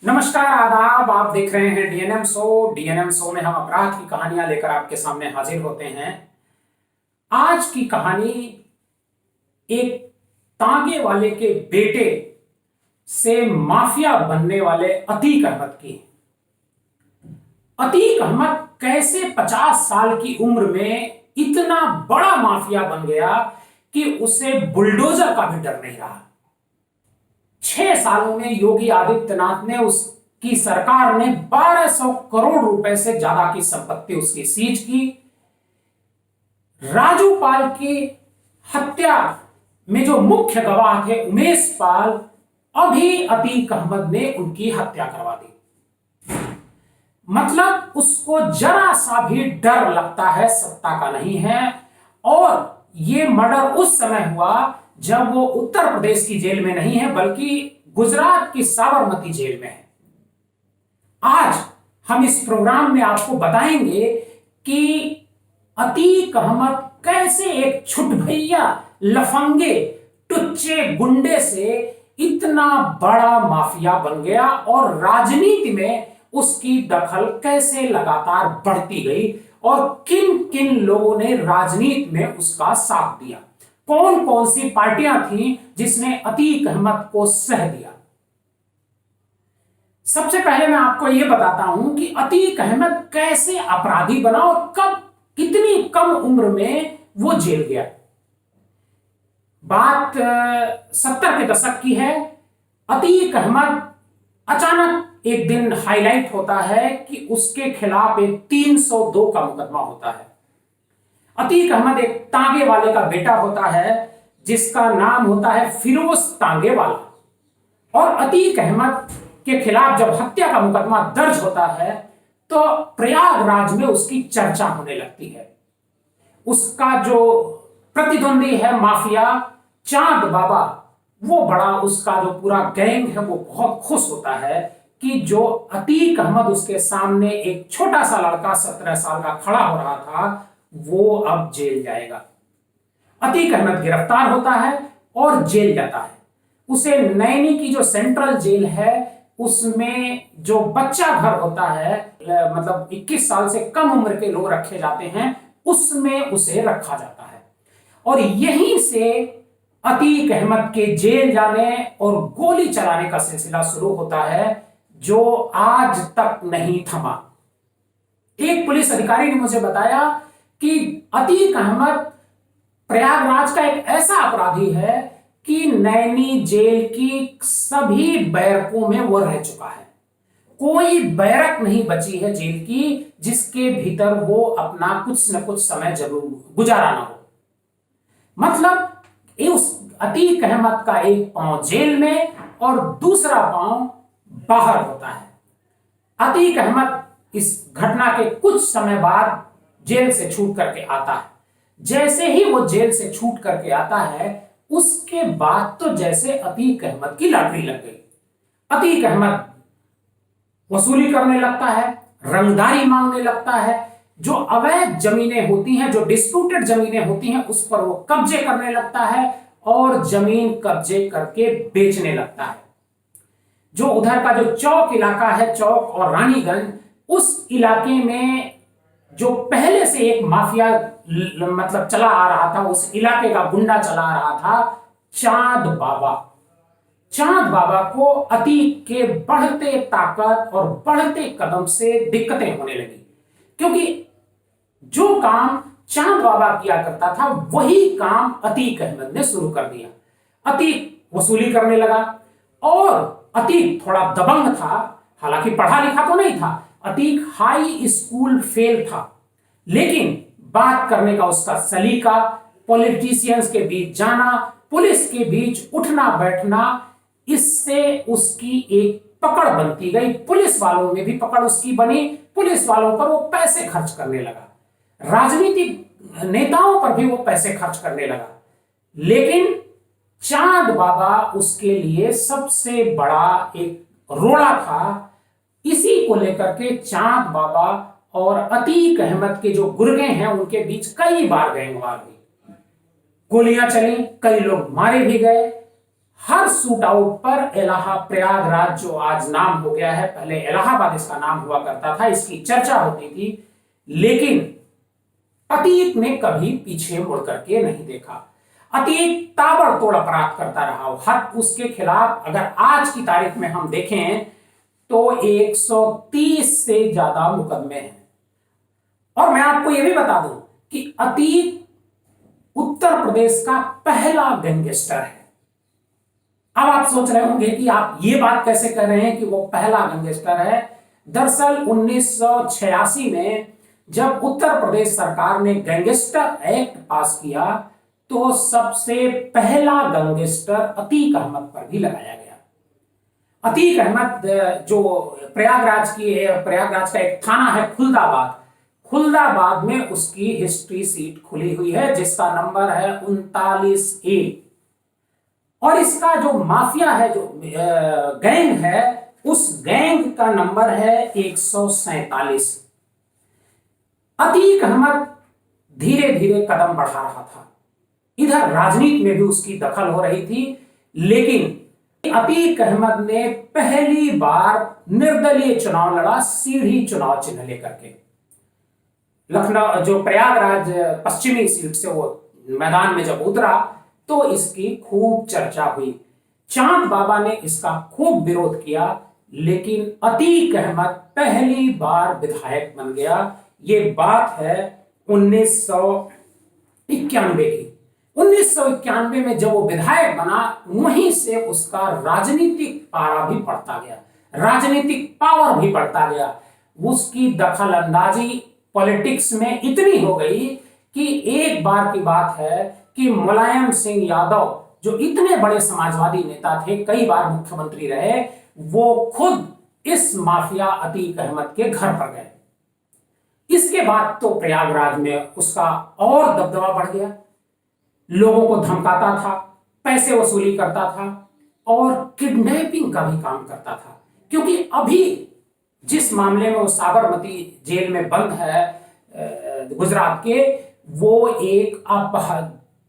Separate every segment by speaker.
Speaker 1: नमस्कार आदाब। आप देख रहे हैं डीएनएम शो। डीएनएम शो में हम अपराध की कहानियां लेकर आपके सामने हाजिर होते हैं। आज की कहानी एक तांगे वाले के बेटे से माफिया बनने वाले अतीक अहमद की है। अतीक अहमद कैसे 50 साल की उम्र में इतना बड़ा माफिया बन गया कि उसे बुलडोजर का भी डर नहीं रहा। 6 सालों में योगी आदित्यनाथ ने उसकी सरकार ने 1200 करोड़ रुपए से ज्यादा की संपत्ति उसकी सीज की। राजू पाल की हत्या में जो मुख्य गवाह थे उमेश पाल, अभी अतीक अहमद ने उनकी हत्या करवा दी। मतलब उसको जरा सा भी डर लगता है सत्ता का नहीं है। और यह मर्डर उस समय हुआ जब वो उत्तर प्रदेश की जेल में नहीं है बल्कि गुजरात की साबरमती जेल में है। आज हम इस प्रोग्राम में आपको बताएंगे कि अतीक अहमद कैसे एक छुटभैया लफंगे टुच्चे गुंडे से इतना बड़ा माफिया बन गया और राजनीति में उसकी दखल कैसे लगातार बढ़ती गई और किन किन लोगों ने राजनीति में उसका साथ दिया, कौन कौन सी पार्टियां थीं जिसने अतीक अहमद को सह दिया। सबसे पहले मैं आपको यह बताता हूं कि अतीक अहमद कैसे अपराधी बना और कब कितनी कम उम्र में वो जेल गया। बात 70 के दशक की है। अतीक अहमद अचानक एक दिन हाईलाइट होता है कि उसके खिलाफ एक 302 का मुकदमा होता है। अतीक अहमद एक तांगे वाले का बेटा होता है जिसका नाम होता है फिरोज तांगे वाला। और अतीक अहमद के खिलाफ जब हत्या का मुकदमा दर्ज होता है तो प्रयागराज में उसकी चर्चा होने लगती है। उसका जो प्रतिद्वंदी है माफिया चांद बाबा, वो बड़ा उसका जो पूरा गैंग है वो बहुत खुश होता है कि जो अतीक अहमद उसके सामने एक छोटा सा लड़का 17 साल का खड़ा हो रहा था वो अब जेल जाएगा। अतीक अहमद गिरफ्तार होता है और जेल जाता है। उसे नैनी की जो सेंट्रल जेल है उसमें जो बच्चा घर होता है, मतलब 21 साल से कम उम्र के लोग रखे जाते हैं, उसमें उसे रखा जाता है। और यहीं से अतीक अहमद के जेल जाने और गोली चलाने का सिलसिला शुरू होता है जो आज तक नहीं थमा। एक पुलिस अधिकारी ने मुझे बताया कि अतीक अहमद प्रयागराज का एक ऐसा अपराधी है कि नैनी जेल की सभी बैरकों में वो रह चुका है। कोई बैरक नहीं बची है जेल की जिसके भीतर वो अपना कुछ न कुछ समय जरूर गुजारा ना हो। मतलब उस अतीक अहमद का एक पांव जेल में और दूसरा पांव बाहर होता है। अतीक अहमद इस घटना के कुछ समय बाद जेल से छूट करके आता है। जैसे ही वो जेल से छूट करके आता है उसके बाद तो जैसे अतीक अहमद की लॉटरी लग गई। अतीक अहमद वसूली करने लगता है, रंगदारी मांगने लगता है। जो अवैध जमीनें होती हैं, जो डिस्प्यूटेड जमीनें होती हैं, उस पर वो कब्जे करने लगता है और जमीन कब्जे करके बेचने लगता है। जो उधर का जो चौक इलाका है, चौक और रानीगंज, उस इलाके में जो पहले से एक माफिया मतलब चला आ रहा था, उस इलाके का गुंडा चला आ रहा था चांद बाबा। चांद बाबा को अतीक के बढ़ते ताकत और बढ़ते कदम से दिक्कतें होने लगी, क्योंकि जो काम चांद बाबा किया करता था वही काम अतीक अहमद ने शुरू कर दिया। अतीक वसूली करने लगा और अतीक थोड़ा दबंग था, हालांकि पढ़ा लिखा तो नहीं था। अतीक हाई स्कूल फेल था, लेकिन बात करने का उसका सलीका, पॉलिटिशियंस के बीच जाना, पुलिस के बीच उठना बैठना, इससे उसकी एक पकड़ बनती गई। पुलिस वालों में भी पकड़ उसकी बनी। पुलिस वालों पर वो पैसे खर्च करने लगा, राजनीतिक नेताओं पर भी वो पैसे खर्च करने लगा। लेकिन चांद बाबा उसके लिए सबसे बड़ा एक रोड़ा था। इसी को लेकर के चांद बाबा और अतीक अहमद के जो गुर्गे हैं उनके बीच कई बार गैंगवार हुई, गोलियां चली, कई लोग मारे भी गए। हर शूट आउट पर प्रयागराज जो आज नाम हो गया है, पहले इलाहाबाद इसका नाम हुआ करता था, इसकी चर्चा होती थी। लेकिन अतीत ने कभी पीछे मुड़ करके नहीं देखा। अतीत ताबड़तोड़ अपराध करता रहा। हर उसके खिलाफ अगर आज की तारीख में हम देखें तो 130 से ज्यादा मुकदमे हैं। और मैं आपको यह भी बता दूं कि अतीत उत्तर प्रदेश का पहला गैंगस्टर है। अब आप सोच रहे होंगे कि आप ये बात कैसे कर रहे हैं कि वो पहला गैंगस्टर है। दरअसल 1986 में जब उत्तर प्रदेश सरकार ने गैंगस्टर एक्ट पास किया तो सबसे पहला गैंगस्टर अतीक अहमद पर भी लगाया गया। अतीक अहमद जो प्रयागराज का एक थाना है खुलदाबाद में उसकी हिस्ट्री सीट खुली हुई है जिसका नंबर है 39A। और इसका जो माफिया है, जो गैंग है, उस गैंग का नंबर है 147। अतीक अहमद धीरे धीरे कदम बढ़ा रहा था। इधर राजनीति में भी उसकी दखल हो रही थी। लेकिन अतीक अहमद ने पहली बार निर्दलीय चुनाव लड़ा, सीधी चुनाव चिन्ह लेकर के। लखनऊ जो प्रयागराज पश्चिमी सीट से वो मैदान में जब उतरा तो इसकी खूब चर्चा हुई। चांद बाबा ने इसका खूब विरोध किया, लेकिन अतीक अहमद पहली बार विधायक बन गया। ये बात है 1991 की। 1991 में जब वो विधायक बना, वहीं से उसका राजनीतिक पारा भी बढ़ता गया, राजनीतिक पावर भी बढ़ता गया। उसकी दखल अंदाजी पॉलिटिक्स में इतनी हो गई कि एक बार की बात है कि मुलायम सिंह यादव जो इतने बड़े समाजवादी नेता थे, कई बार मुख्यमंत्री रहे, वो खुद इस माफिया अतीक अहमद के घर पर गए। इसके बाद तो प्रयागराज में उसका और दबदबा बढ़ गया। लोगों को धमकाता था, पैसे वसूली करता था और किडनैपिंग का भी काम करता था। क्योंकि अभी जिस मामले में वो साबरमती जेल में बंद है गुजरात के, वो एक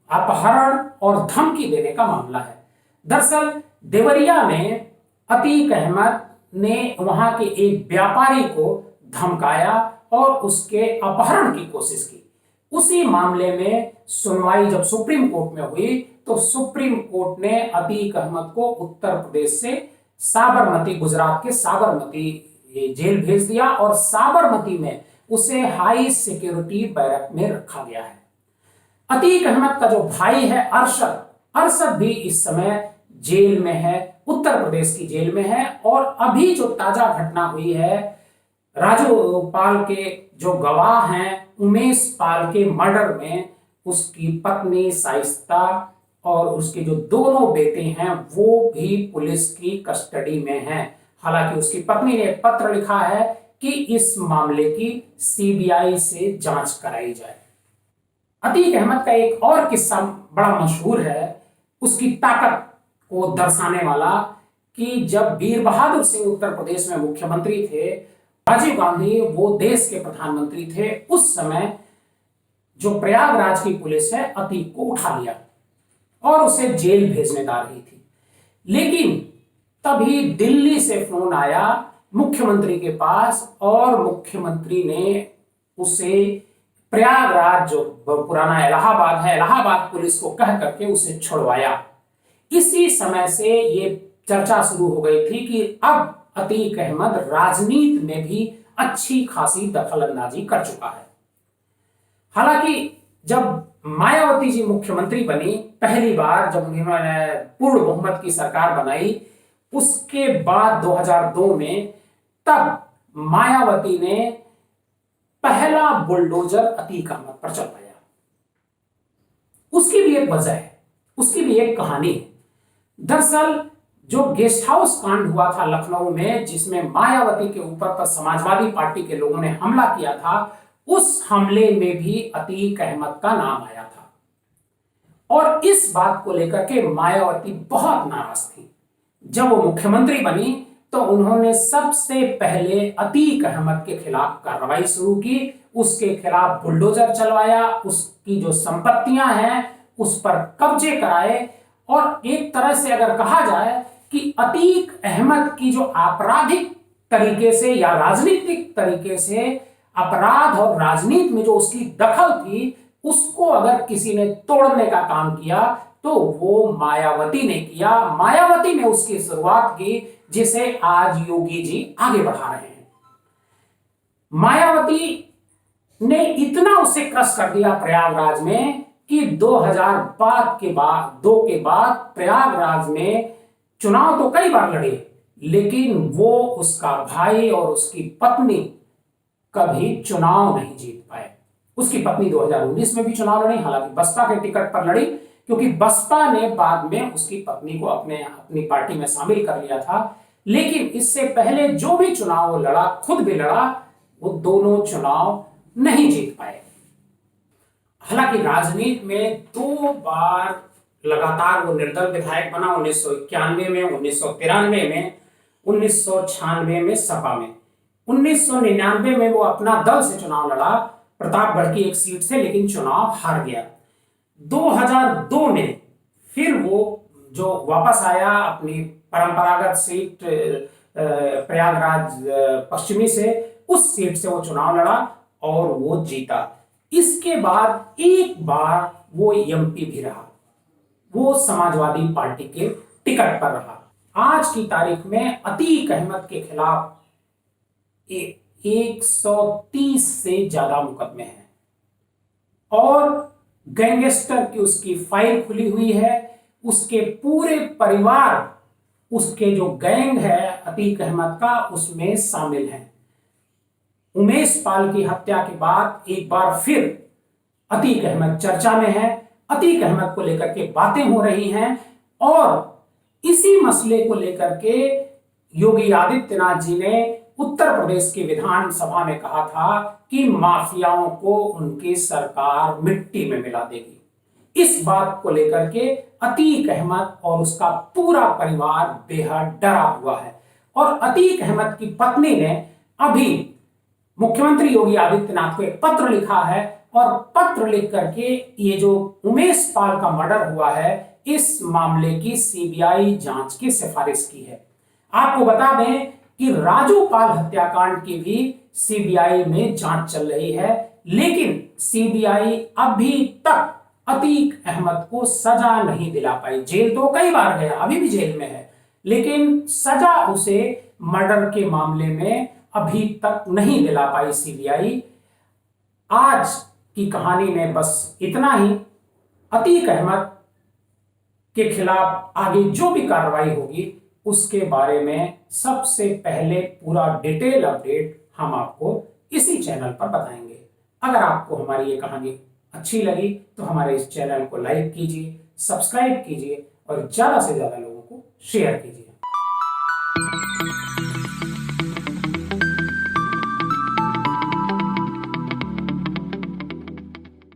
Speaker 1: अपहरण और धमकी देने का मामला है। दरअसल देवरिया में अतीक अहमद ने वहां के एक व्यापारी को धमकाया और उसके अपहरण की कोशिश की। उसी मामले में सुनवाई जब सुप्रीम कोर्ट में हुई तो सुप्रीम कोर्ट ने अतीक अहमद को उत्तर प्रदेश से साबरमती, गुजरात के साबरमती जेल भेज दिया और साबरमती में उसे हाई सिक्योरिटी बैरक में रखा गया है। अतीक अहमद का जो भाई है अरशद भी इस समय जेल में है, उत्तर प्रदेश की जेल में है। और अभी जो ताजा घटना हुई है, राजू पाल के जो गवाह हैं उमेश पाल के मर्डर में उसकी पत्नी शाइस्ता और उसके जो दोनों बेटे हैं वो भी पुलिस की कस्टडी में हैं। हालांकि उसकी पत्नी ने एक पत्र लिखा है कि इस मामले की सीबीआई से जांच कराई जाए। अतीक अहमद का एक और किस्सा बड़ा मशहूर है, उसकी ताकत को दर्शाने वाला, कि जब वीर बहादुर सिंह उत्तर प्रदेश में मुख्यमंत्री थे, राजीव गांधी वो देश के प्रधानमंत्री थे, उस समय जो प्रयागराज की पुलिस है अतीक को उठा लिया और उसे जेल भेजने जा रही थी। लेकिन तभी दिल्ली से फोन आया मुख्यमंत्री के पास और मुख्यमंत्री ने उसे प्रयागराज जो पुराना इलाहाबाद है, इलाहाबाद पुलिस को कह करके उसे छुड़वाया। इसी समय से ये चर्चा शुरू हो गई थी कि अब अतीक अहमद राजनीति में भी अच्छी खासी दखलंदाजी कर चुका है। हालांकि जब मायावती जी मुख्यमंत्री बनी पहली बार, जब उन्होंने पूर्ण बहुमत की सरकार बनाई, उसके बाद 2002 में तब मायावती ने पहला बुलडोजर अतीक अहमद पर चलवाया। उसकी भी एक वजह है, उसकी भी एक कहानी है। दरअसल जो गेस्ट हाउस कांड हुआ था लखनऊ में, जिसमें मायावती के ऊपर पर समाजवादी पार्टी के लोगों ने हमला किया था, उस हमले में भी अतीक अहमद का नाम आया था। और इस बात को लेकर के मायावती बहुत नाराज थी। जब वो मुख्यमंत्री बनी तो उन्होंने सबसे पहले अतीक अहमद के खिलाफ कार्रवाई शुरू की, उसके खिलाफ बुलडोजर चलवाया, उसकी जो संपत्तियां हैं उस पर कब्जे कराए और एक तरह से अगर कहा जाए कि अतीक अहमद की जो आपराधिक तरीके से या राजनीतिक तरीके से अपराध और राजनीति में जो उसकी दखल थी, उसको अगर किसी ने तोड़ने का काम किया तो वो मायावती ने किया। मायावती ने उसकी शुरुआत की, जिसे आज योगी जी आगे बढ़ा रहे हैं। मायावती ने इतना उसे क्रश कर दिया प्रयागराज में कि 2005 के बाद प्रयागराज में चुनाव तो कई बार लड़े, लेकिन वो, उसका भाई और उसकी पत्नी कभी चुनाव नहीं जीत पाए। उसकी पत्नी 2019 में भी चुनाव लड़ी, हालांकि बसपा के टिकट पर लड़ी, क्योंकि बसपा ने बाद में उसकी पत्नी को अपनी पार्टी में शामिल कर लिया था। लेकिन इससे पहले जो भी चुनाव वो लड़ा, खुद भी लड़ा, वो दोनों चुनाव नहीं जीत पाए। हालांकि राजनीति में 2 बार लगातार वो निर्दल विधायक बना, 1991 में, 1993 में, 1996 में सपा में। 1999 में वो अपना दल से चुनाव लड़ा, प्रतापगढ़ की एक सीट से, लेकिन चुनाव हार गया। 2002 में फिर वो जो वापस आया अपनी परंपरागत सीट प्रयागराज पश्चिमी से, उस सीट से वो चुनाव लड़ा और वो जीता। इसके बाद एक बार वो एमपी भी रहा, वो समाजवादी पार्टी के टिकट पर रहा। आज की तारीख में अतीक अहमद के खिलाफ 130 से ज्यादा मुकदमे हैं और गैंगस्टर की उसकी फाइल खुली हुई है। उसके पूरे परिवार, उसके जो गैंग है अतीक अहमद का, उसमें शामिल हैं। उमेश पाल की हत्या के बाद एक बार फिर अतीक अहमद चर्चा में है। अतीक अहमद को लेकर के बातें हो रही हैं और इसी मसले को लेकर के योगी आदित्यनाथ जी ने उत्तर प्रदेश की विधानसभा में कहा था कि माफियाओं को उनकी सरकार मिट्टी में मिला देगी। इस बात को लेकर के अतीक अहमद और उसका पूरा परिवार बेहद डरा हुआ है और अतीक अहमद की पत्नी ने अभी मुख्यमंत्री योगी आदित्यनाथ को एक पत्र लिखा है और पत्र लिख करके ये जो उमेश पाल का मर्डर हुआ है, इस मामले की सीबीआई जांच की सिफारिश की है। आपको बता दें कि राजू पाल हत्याकांड की भी सीबीआई में जांच चल रही है, लेकिन सीबीआई अभी तक अतीक अहमद को सजा नहीं दिला पाई। जेल तो कई बार गया, अभी भी जेल में है, लेकिन सजा उसे मर्डर के मामले में अभी तक नहीं दिला पाई सीबीआई। आज की कहानी में बस इतना ही। अतीक अहमद के खिलाफ आगे जो भी कार्रवाई होगी उसके बारे में सबसे पहले पूरा डिटेल अपडेट हम आपको इसी चैनल पर बताएंगे। अगर आपको हमारी ये कहानी अच्छी लगी तो हमारे इस चैनल को लाइक कीजिए, सब्सक्राइब कीजिए और ज्यादा से ज्यादा लोगों को शेयर कीजिए।